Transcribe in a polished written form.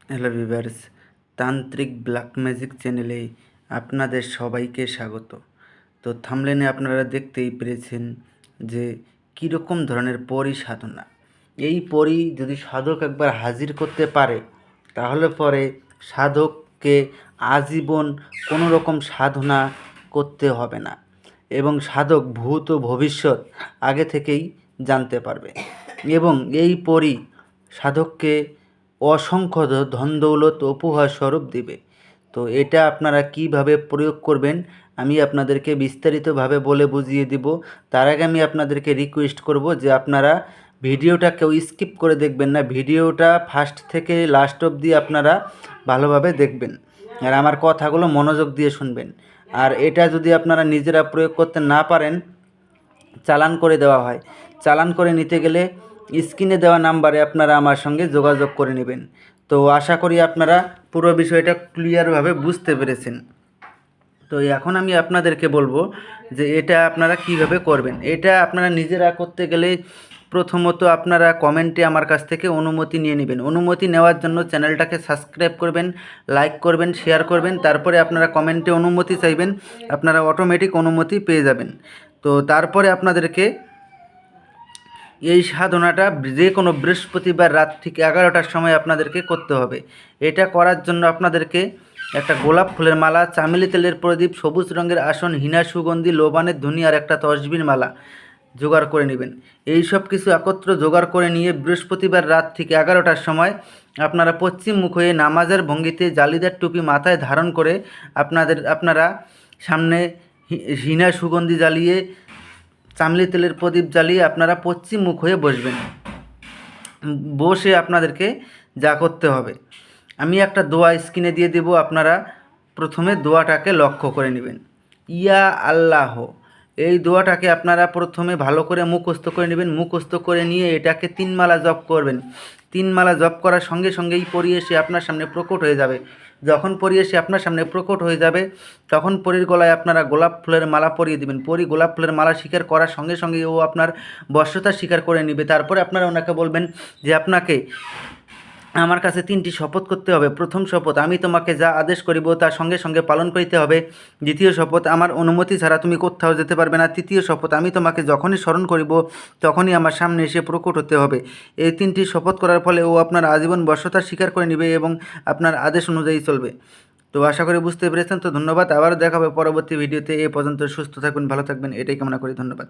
Hello viewers, তান্ত্রিক black magic চ্যানেলে আপনাদের সবাইকে স্বাগত। তো থাম্বনেলে আপনারা দেখতেই পেরেছেন যে কীরকম ধরনের পরী সাধনা। এই পরী যদি সাধক একবার হাজির করতে পারে তাহলে পরে সাধককে আজীবন কোনো রকম সাধনা করতে হবে না এবং সাধক ভূত ও ভবিষ্যৎ আগে থেকেই জানতে পারবে এবং এই পরী সাধককে অসংখ্য ধন দৌলত উপহার স্বরূপ দিবে। তো এটা আপনারা কিভাবে প্রয়োগ করবেন আমি আপনাদেরকে বিস্তারিতভাবে বলে বুঝিয়ে দিব। তার আগে আমি আপনাদেরকে রিকোয়েস্ট করব যে আপনারা ভিডিওটা কেউ স্কিপ করে দেখবেন না, ভিডিওটা ফার্স্ট থেকে লাস্ট অবধি আপনারা ভালোভাবে দেখবেন আর আমার কথাগুলো মনোযোগ দিয়ে শুনবেন। আর এটা যদি আপনারা নিজেরা প্রয়োগ করতে না পারেন, চালান করে দেওয়া হয়। চালান করে নিতে গেলে স্ক্রিনে দেওয়া নাম্বারে আপনারা আমার সঙ্গে যোগাযোগ করে নেবেন। তো আশা করি আপনারা পুরো বিষয়টা ক্লিয়ারভাবে বুঝতে পেরেছেন। তো এখন আমি আপনাদেরকে বলবো যে এটা আপনারা কিভাবে করবেন। এটা আপনারা নিজেরা করতে গেলে প্রথমত আপনারা কমেন্টে আমার কাছ থেকে অনুমতি নিয়ে নেবেন। অনুমতি নেওয়ার জন্য চ্যানেলটাকে সাবস্ক্রাইব করবেন, লাইক করবেন, শেয়ার করবেন, তারপরে আপনারা কমেন্টে অনুমতি চাইবেন, আপনারা অটোমেটিক অনুমতি পেয়ে যাবেন। তো তারপরে আপনাদেরকে এই সাধনাটা যে কোনো বৃহস্পতিবার রাত ঠিক 11টার সময় আপনাদেরকে করতে হবে। এটা করার জন্য আপনাদেরকে একটা গোলাপ ফুলের মালা, চামেলি তেলের প্রদীপ, সবুজ রঙের আসন, হিনা সুগন্ধি, লোবানের ধুনি আর একটা তসবির মালা জোগাড় করে নেবেন। এই সব কিছু একত্র জোগাড় করে নিয়ে বৃহস্পতিবার রাত ঠিক 11টার সময় আপনারা পশ্চিম মুখ হয়ে নামাজের ভঙ্গিতে জালিদার টুপি মাথায় ধারণ করে আপনারা সামনে হিনা সুগন্ধি জ্বালিয়ে, চামেলি তেলের প্রদীপ জ্বালিয়ে আপনারা পশ্চিম মুখ হয়ে বসবেন। বসে আপনাদেরকে যা করতে হবে, আমি একটা দোয়া স্ক্রিনে দিয়ে দেব, আপনারা প্রথমে দোয়াটাকে লক্ষ্য করে নেবেন। ইয়া আল্লাহ, এই দোয়াটাকে আপনারা প্রথমে ভালো করে মুখস্থ করে নেবেন। মুখস্থ করে নিয়ে এটাকে 3 মালা জপ করবেন। 3 মালা জপ করার সঙ্গে সঙ্গেই পরী এসে আপনার সামনে প্রকট হয়ে যাবে। যখন পরী এসে আপনার সামনে প্রকট হয়ে যাবে তখন পরীর গলায় আপনারা গোলাপ ফুলের মালা পরিয়ে দেবেন। পরী গোলাপ ফুলের মালা স্বীকার করার সঙ্গে সঙ্গে ও আপনার বশ্যতা স্বীকার করে নেবে। তারপরে আপনারা ওনাকে বলবেন যে আপনাকে আমার কাছে 3টি শপথ করতে হবে। প্রথম শপথ, আমি তোমাকে যা আদেশ করিব তার সঙ্গে সঙ্গে পালন করিতে হবে। দ্বিতীয় শপথ, আমার অনুমতি ছাড়া তুমি কোথাও যেতে পারবে না। তৃতীয় শপথ, আমি তোমাকে যখনই স্মরণ করিব তখনই আমার সামনে এসে প্রকট হতে হবে। এই 3টি শপথ করার ফলে ও আপনার আজীবন বশ্যতা স্বীকার করে নেবে এবং আপনার আদেশ অনুযায়ী চলবে। তো আশা করি বুঝতে পেরেছেন। তো ধন্যবাদ, আবারও দেখা হবে পরবর্তী ভিডিওতে। এ পর্যন্ত সুস্থ থাকবেন, ভালো থাকবেন, এটাই কামনা করি। ধন্যবাদ।